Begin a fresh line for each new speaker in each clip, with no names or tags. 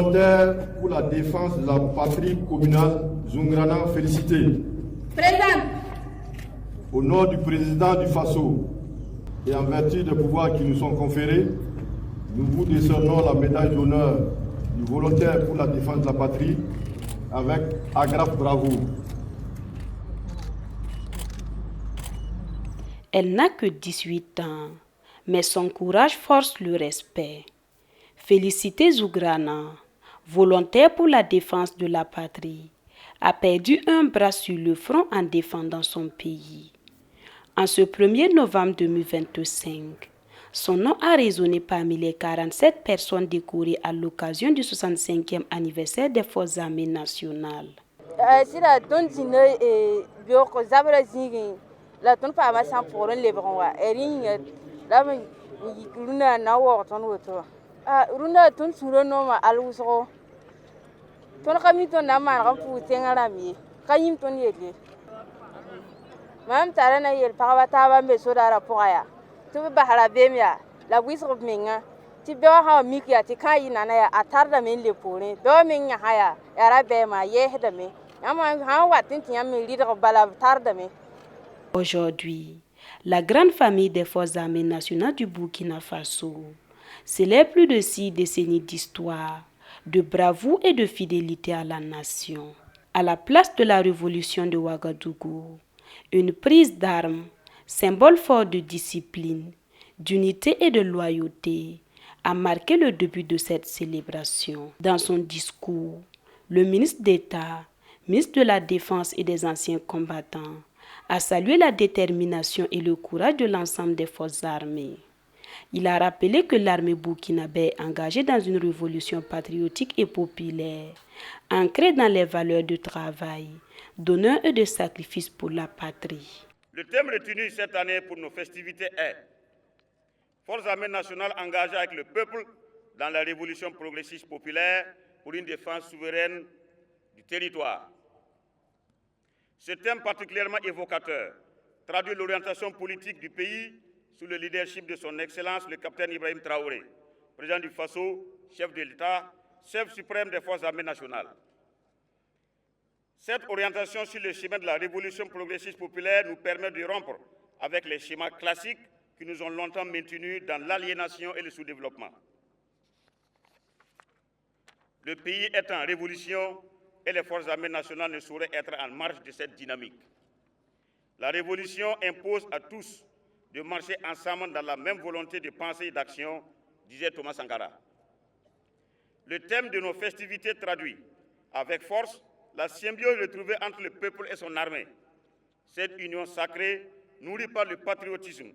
Volontaire pour la défense de la patrie communale Zungrana, félicité.
Présent.
Au nom du président du FASO et en vertu des pouvoirs qui nous sont conférés, nous vous décernons la médaille d'honneur du volontaire pour la défense de la patrie avec agrafe bravoure.
Elle n'a que 18 ans, mais son courage force le respect. Félicité Zungrana, volontaire pour la défense de la patrie, a perdu un bras sur le front en défendant son pays. En ce 1er novembre 2025, son nom a résonné parmi les 47 personnes décorées à l'occasion du 65e anniversaire des Forces armées nationales.
La ton pa ma san pour le bon wa erin la me runa na wo ton woto runa ton suro no ma alwuso ton kami ton na ma ran pu tengara mi kayim ton yele mam tara na yel pa ta ba me so dara poya to ba hala be mi la wisro minga ti be ha mi ki ati kai na na ya atarda men le pore do min ya haya era be ma ye heda me ama ha watin ti am li do bala tarda me.
Aujourd'hui, la grande famille des Forces armées nationales du Burkina Faso célèbre plus de 6 décennies d'histoire, de bravoure et de fidélité à la nation. À la place de la révolution de Ouagadougou, une prise d'armes, symbole fort de discipline, d'unité et de loyauté, a marqué le début de cette célébration. Dans son discours, le ministre d'État, ministre de la Défense et des anciens combattants, a salué la détermination et le courage de l'ensemble des forces armées. Il a rappelé que l'armée burkinabé est engagée dans une révolution patriotique et populaire, ancrée dans les valeurs de travail, d'honneur et de sacrifice pour la patrie.
Le thème retenu cette année pour nos festivités est Forces armées nationales engagées avec le peuple dans la révolution progressiste populaire pour une défense souveraine du territoire. Ce thème particulièrement évocateur traduit l'orientation politique du pays sous le leadership de son Excellence le capitaine Ibrahim Traoré, président du FASO, chef de l'État, chef suprême des Forces armées nationales. Cette orientation sur le chemin de la révolution progressiste populaire nous permet de rompre avec les schémas classiques qui nous ont longtemps maintenus dans l'aliénation et le sous-développement. Le pays est en révolution et les Forces armées nationales ne sauraient être en marge de cette dynamique. La révolution impose à tous de marcher ensemble dans la même volonté de pensée et d'action, disait Thomas Sankara. Le thème de nos festivités traduit avec force la symbiose retrouvée entre le peuple et son armée. Cette union sacrée, nourrie par le patriotisme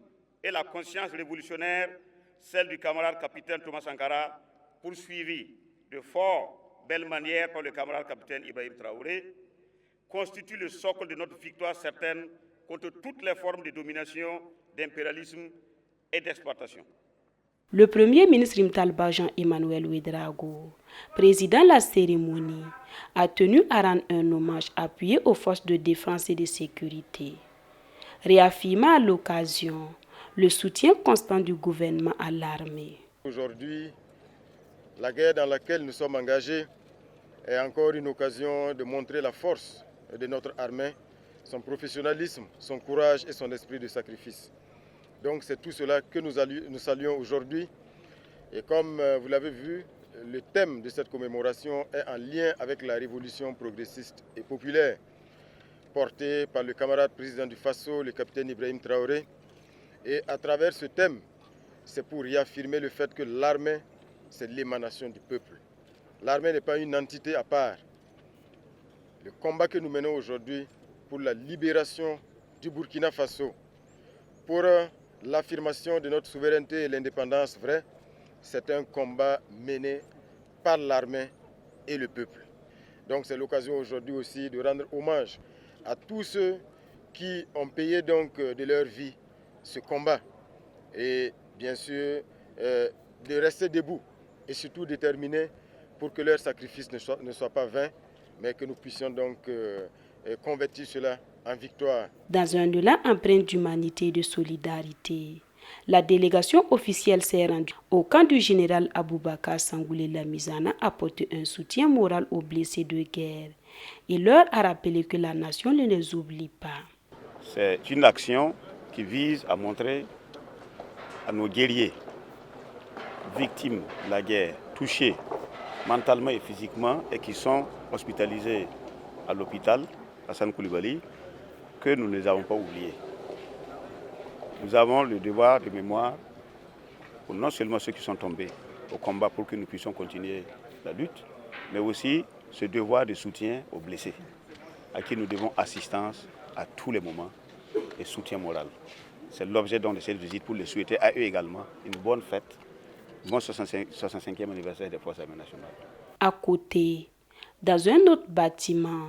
et la conscience révolutionnaire, celle du camarade capitaine Thomas Sankara, poursuivie de fort belle manière par le camarade capitaine Ibrahim Traoré, constitue le socle de notre victoire certaine contre toutes les formes de domination, d'impérialisme et d'exploitation.
Le Premier ministre Rimtalba Jean-Emmanuel Ouédraogo, président de la cérémonie, a tenu à rendre un hommage appuyé aux forces de défense et de sécurité, réaffirmant à l'occasion le soutien constant du gouvernement à l'armée.
Aujourd'hui, la guerre dans laquelle nous sommes engagés est encore une occasion de montrer la force de notre armée, son professionnalisme, son courage et son esprit de sacrifice. Donc c'est tout cela que nous saluons aujourd'hui. Et comme vous l'avez vu, le thème de cette commémoration est en lien avec la révolution progressiste et populaire portée par le camarade président du FASO, le capitaine Ibrahim Traoré. Et à travers ce thème, c'est pour réaffirmer le fait que l'armée, c'est l'émanation du peuple. L'armée n'est pas une entité à part. Le combat que nous menons aujourd'hui pour la libération du Burkina Faso, pour l'affirmation de notre souveraineté et l'indépendance vraie, c'est un combat mené par l'armée et le peuple. Donc c'est l'occasion aujourd'hui aussi de rendre hommage à tous ceux qui ont payé donc de leur vie ce combat et bien sûr de rester debout et surtout déterminés pour que leur sacrifice ne soit pas vain, mais que nous puissions donc convertir cela en victoire.
Dans un élan empreint d'humanité et de solidarité, La délégation officielle s'est rendue au camp du général Aboubakar Sangoulé Lamizana a apporté un soutien moral aux blessés de guerre et leur a rappelé que la nation ne les oublie pas.
C'est une action qui vise à montrer à nos guerriers, victimes de la guerre, touchés mentalement et physiquement et qui sont hospitalisés à l'hôpital Hassan Koulibaly, que nous ne les avons pas oubliés. Nous avons le devoir de mémoire pour non seulement ceux qui sont tombés au combat pour que nous puissions continuer la lutte, mais aussi ce devoir de soutien aux blessés, à qui nous devons assistance à tous les moments et soutien moral. C'est l'objet donc de cette visite pour les souhaiter à eux également une bonne fête, bon 65e anniversaire des Forces armées nationales.
À côté, dans un autre bâtiment,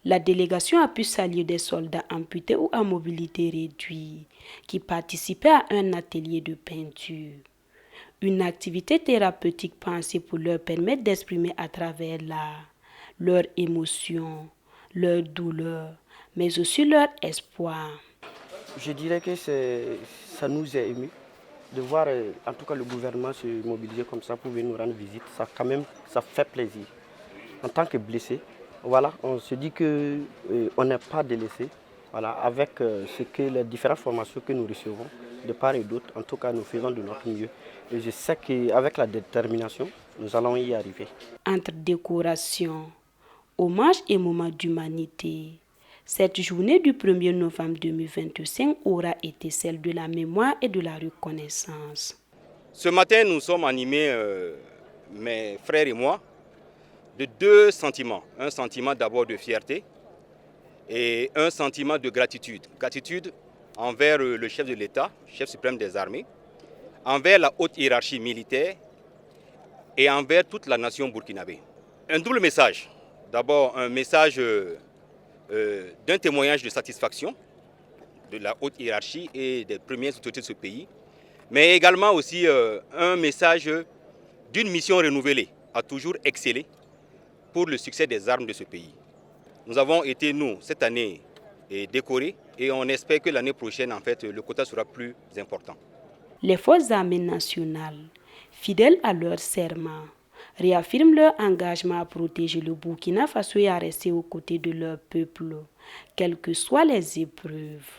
la délégation a pu saluer des soldats amputés ou à mobilité réduite qui participaient à un atelier de peinture. Une activité thérapeutique pensée pour leur permettre d'exprimer à travers l'art leurs émotions, leurs douleurs, mais aussi leur espoir.
Je dirais que ça nous est ému de voir en tout cas le gouvernement se mobiliser comme ça pour venir nous rendre visite. Ça fait plaisir. En tant que blessé, voilà, on se dit qu'on n'est pas délaissé. Voilà, avec les différentes formations que nous recevons de part et d'autre, en tout cas nous faisons de notre mieux. Et je sais qu'avec la détermination, nous allons y arriver.
Entre décoration, hommage et moment d'humanité, cette journée du 1er novembre 2025 aura été celle de la mémoire et de la reconnaissance.
Ce matin, nous sommes animés, mes frères et moi, de deux sentiments. Un sentiment d'abord de fierté et un sentiment de gratitude. Gratitude envers le chef de l'État, chef suprême des armées, envers la haute hiérarchie militaire et envers toute la nation burkinabé. Un double message. D'abord, un message d'un témoignage de satisfaction de la haute hiérarchie et des premières autorités de ce pays, mais également aussi un message d'une mission renouvelée à toujours exceller pour le succès des armes de ce pays. Nous avons été, nous, cette année, décorés et on espère que l'année prochaine, en fait, le quota sera plus important.
Les forces armées nationales, fidèles à leur serment, réaffirment leur engagement à protéger le Burkina Faso et à rester aux côtés de leur peuple, quelles que soient les épreuves.